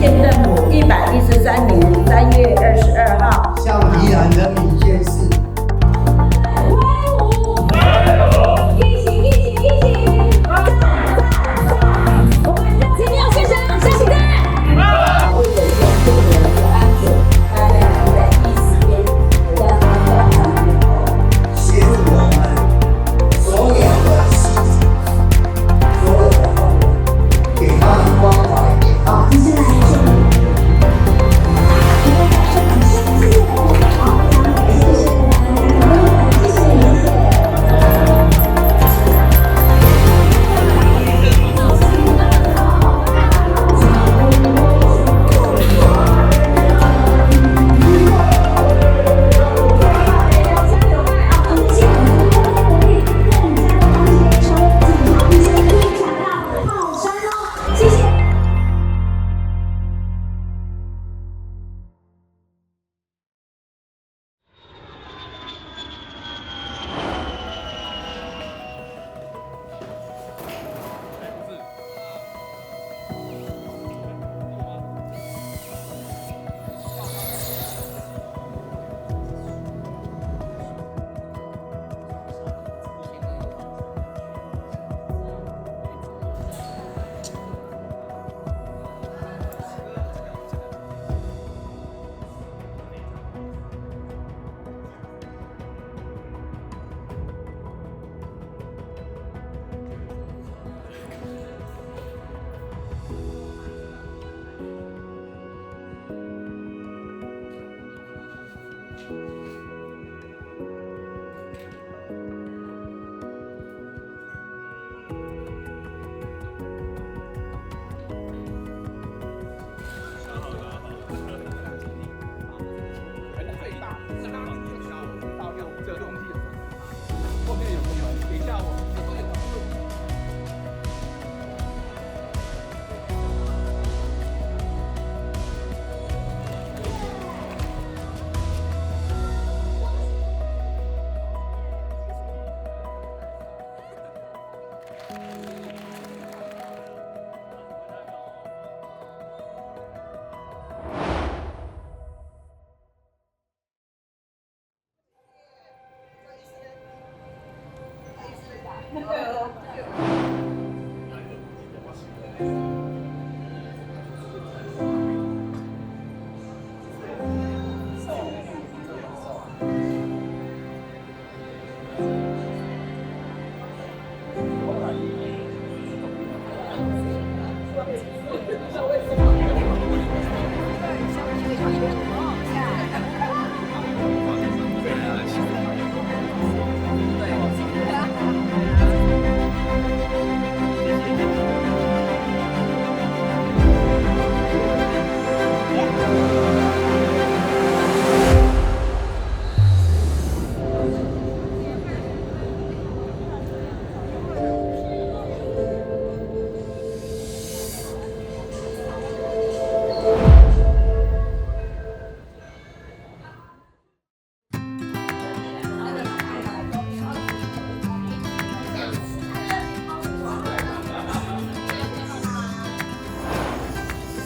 县政府113年3月22号向宜兰人民宣誓。一起！我们热情要先生，下期见。为了用这个人的安全，大家能在第一时间让他到场以后，协助我们所有的细节，所有的朋友，给他们关怀，给他们。接下来是一个感受很深切的好，谢谢大家，谢谢。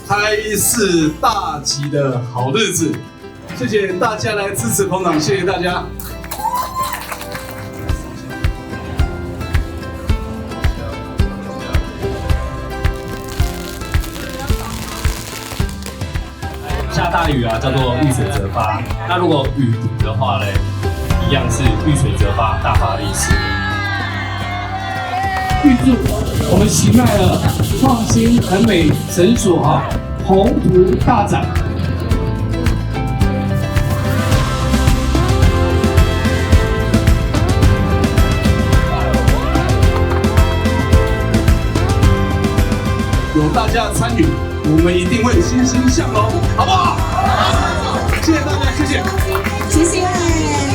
开市大吉的好日子，谢谢大家来支持捧场，谢谢大家。下大雨啊，叫做遇水则发。那如果雨停的话呢，一样是遇水则发，大发利市。预祝我们喜迈尔创新很美诊所宏图大展。有大家的参与，我们一定会欣欣向荣，好不好？谢谢大家，谢谢。谢谢。